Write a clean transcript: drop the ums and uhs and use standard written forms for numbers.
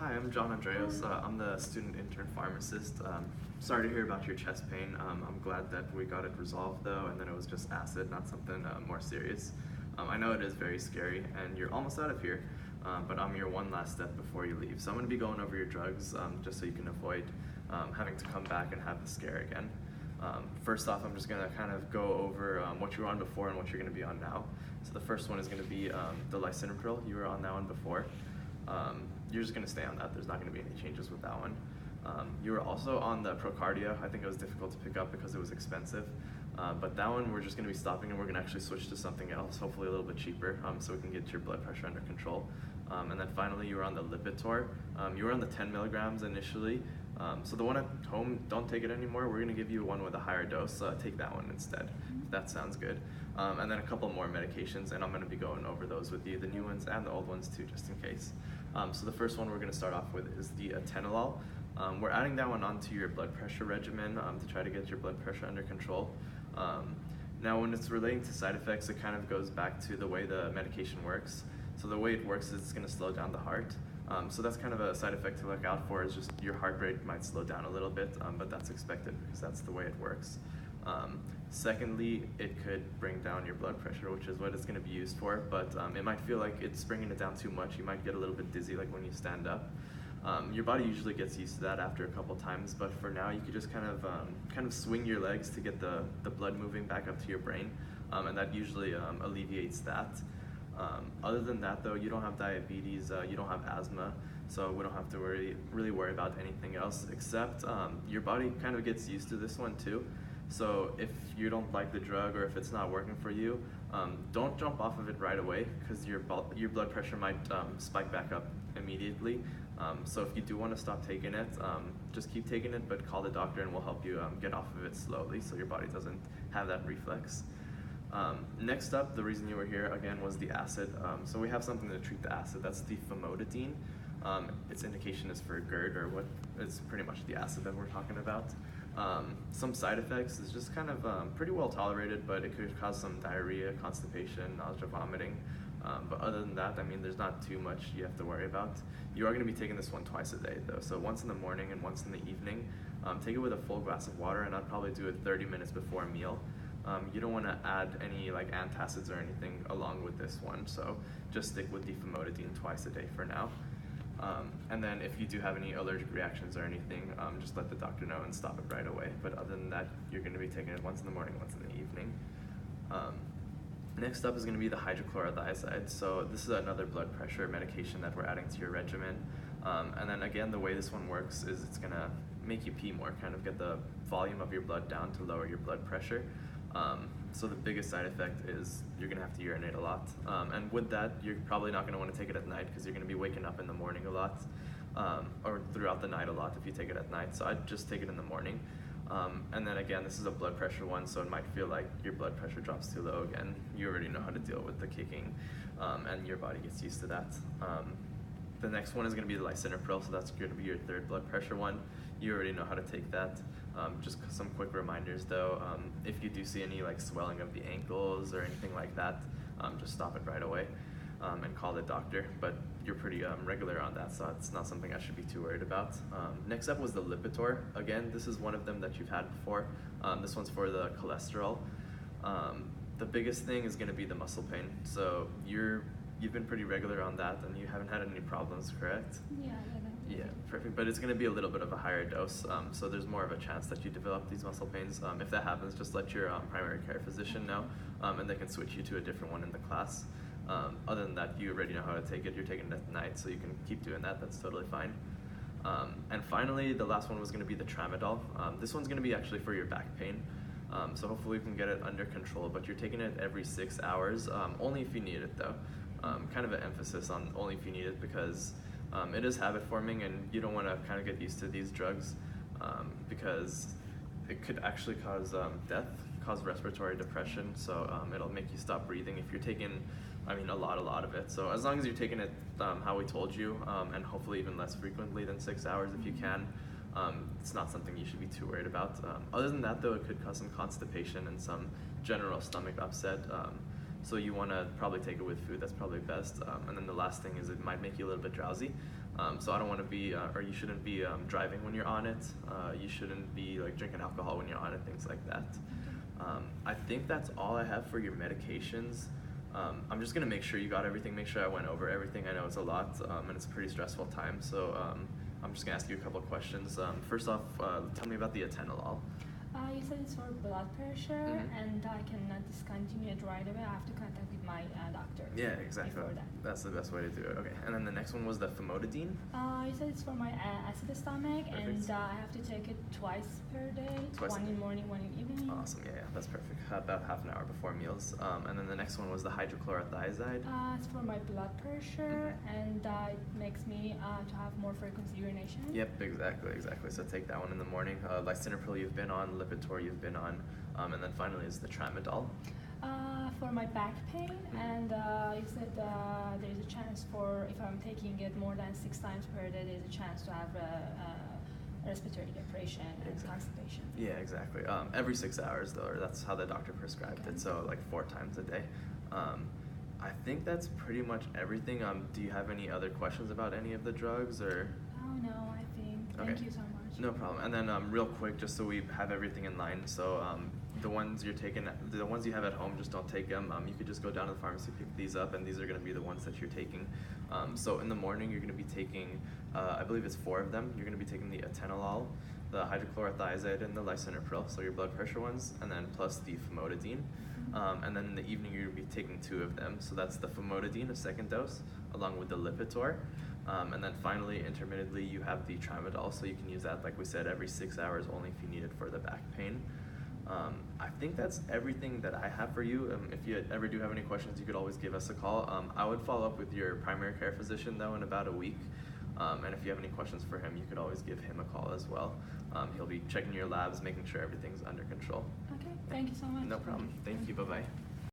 Hi, I'm John Andreas. I'm the student intern pharmacist. Sorry to hear about your chest pain. I'm glad that we got it resolved though, and that it was just acid, not something more serious. I know it is very scary, and you're almost out of here, but I'm your one last step before you leave. So I'm going to be going over your drugs just so you can avoid having to come back and have the scare again. First off, I'm just going to kind of go over what you were on before and what you're going to be on now. So the first one is going to be the lisinopril. You were on that one before. You're just going to stay on that. There's not going to be any changes with that one. You were also on the Procardia. I think it was difficult to pick up because it was expensive. But that one we're just going to be stopping, and we're going to actually switch to something else, hopefully a little bit cheaper, so we can get your blood pressure under control. And then finally, you were on the Lipitor. You were on the 10 milligrams initially. So the one at home, don't take it anymore. We're going to give you one with a higher dose. Take that one instead, if that sounds good. And then a couple more medications, and I'm going to be going over those with you, the new ones and the old ones too, just in case. So the first one we're going to start off with is the atenolol. We're adding that one onto your blood pressure regimen to try to get your blood pressure under control. Now when it's relating to side effects, it kind of goes back to the way the medication works. So the way it works is it's going to slow down the heart. So that's kind of a side effect to look out for, is just your heart rate might slow down a little bit, but that's expected because that's the way it works. Secondly, it could bring down your blood pressure, which is what it's going to be used for, but it might feel like it's bringing it down too much. You might get a little bit dizzy like when you stand up. Your body usually gets used to that after a couple times, but for now you could just kind of swing your legs to get the blood moving back up to your brain, and that usually alleviates that. Other than that though, you don't have diabetes, you don't have asthma, so we don't have to really worry about anything else, except your body kind of gets used to this one too. So if you don't like the drug, or if it's not working for you, don't jump off of it right away, because your blood pressure might spike back up immediately. So if you do want to stop taking it, just keep taking it, but call the doctor and we'll help you get off of it slowly so your body doesn't have that reflex. Next up, the reason you were here again was the acid. So we have something to treat the acid. That's the famotidine. Its indication is for GERD, or what is pretty much the acid that we're talking about. Some side effects is just kind of pretty well tolerated, but it could cause some diarrhea, constipation, nausea, vomiting. But other than that, I mean, there's not too much you have to worry about. You are going to be taking this one twice a day though, so once in the morning and once in the evening. Take it with a full glass of water, and I'd probably do it 30 minutes before a meal. You don't want to add any like antacids or anything along with this one, so just stick with the famotidine twice a day for now. And then if you do have any allergic reactions or anything, just let the doctor know and stop it right away. But other than that, you're going to be taking it once in the morning, once in the evening. Next up is going to be the hydrochlorothiazide. So this is another blood pressure medication that we're adding to your regimen. And then again, the way this one works is it's going to make you pee more, kind of get the volume of your blood down to lower your blood pressure. So the biggest side effect is you're going to have to urinate a lot. And with that, you're probably not going to want to take it at night, because you're going to be waking up in the morning a lot, or throughout the night a lot if you take it at night. So I'd just take it in the morning. And then again, this is a blood pressure one, so it might feel like your blood pressure drops too low again. You already know how to deal with the kicking, and your body gets used to that. The next one is going to be the lisinopril, so that's going to be your third blood pressure one. You already know how to take that. Just some quick reminders though, if you do see any like swelling of the ankles or anything like that, just stop it right away and call the doctor. But you're pretty regular on that, so it's not something I should be too worried about. Next up was the Lipitor. Again, this is one of them that you've had before. This one's for the cholesterol. The biggest thing is going to be the muscle pain. So you've been pretty regular on that, and you haven't had any problems, correct? Yeah, Yeah, perfect. But it's going to be a little bit of a higher dose, so there's more of a chance that you develop these muscle pains. If that happens, just let your primary care physician know, and they can switch you to a different one in the class. Other than that, you already know how to take it. You're taking it at night, so you can keep doing that. That's totally fine. And finally, the last one was going to be the tramadol. This one's going to be actually for your back pain. So hopefully we can get it under control, but you're taking it every 6 hours, only if you need it though. Kind of an emphasis on only if you need it, because it is habit forming, and you don't want to kind of get used to these drugs, because it could actually cause death, cause respiratory depression, so it'll make you stop breathing if you're taking, I mean, a lot of it. So as long as you're taking it how we told you, and hopefully even less frequently than 6 hours if you can, it's not something you should be too worried about. Other than that though, it could cause some constipation and some general stomach upset. So you want to probably take it with food. That's probably best. And then the last thing is it might make you a little bit drowsy. So I don't want to be, or you shouldn't be driving when you're on it. You shouldn't be like drinking alcohol when you're on it, things like that. I think that's all I have for your medications. I'm just gonna make sure you got everything, make sure I went over everything. I know it's a lot, and it's a pretty stressful time, so I'm just gonna ask you a couple of questions. First off, tell me about the atenolol. You said it's for blood pressure, and I cannot discontinue it right away. I have to contact with my doctor. Yeah, exactly. Before that. That's the best way to do it. Okay, and then the next one was the famotidine. You said it's for my acid stomach, Perfect. and I have to take it twice per day. Twice one a day. in morning, one in evening. Awesome, yeah, that's perfect. About half an hour before meals. And then the next one was the hydrochlorothiazide. It's for my blood pressure, and it makes me to have more frequent urination. Yep, exactly. So take that one in the morning. Lisinopril you've been on, Lipitor you've been on, and then finally is the tramadol. For my back pain, and you said there's a chance for, if I'm taking it more than 6 times per day, there's a chance to have respiratory depression and constipation. Yeah, exactly. Every 6 hours though, or that's how the doctor prescribed it, so like 4 times a day. I think that's pretty much everything. Do you have any other questions about any of the drugs, or? Oh no, I think. Thank you so much. No problem. And then real quick, just so we have everything in line, so the ones you're taking, the ones you have at home, just don't take them. You could just go down to the pharmacy, pick these up, and these are going to be the ones that you're taking. So in the morning, you're going to be taking, I believe it's 4 of them. You're going to be taking the atenolol, the hydrochlorothiazide, and the lisinopril, so your blood pressure ones, and then plus the famotidine. And then in the evening, you're going to be taking 2 of them. So that's the famotidine, a 2nd dose, along with the Lipitor. And then finally, intermittently, you have the tramadol, so you can use that, like we said, every 6 hours, only if you need it for the back pain. I think that's everything that I have for you. If you ever do have any questions, you could always give us a call. I would follow up with your primary care physician, though, in about a week. And if you have any questions for him, you could always give him a call as well. He'll be checking your labs, making sure everything's under control. Okay, thank you so much. No problem. Thank you. Bye-bye.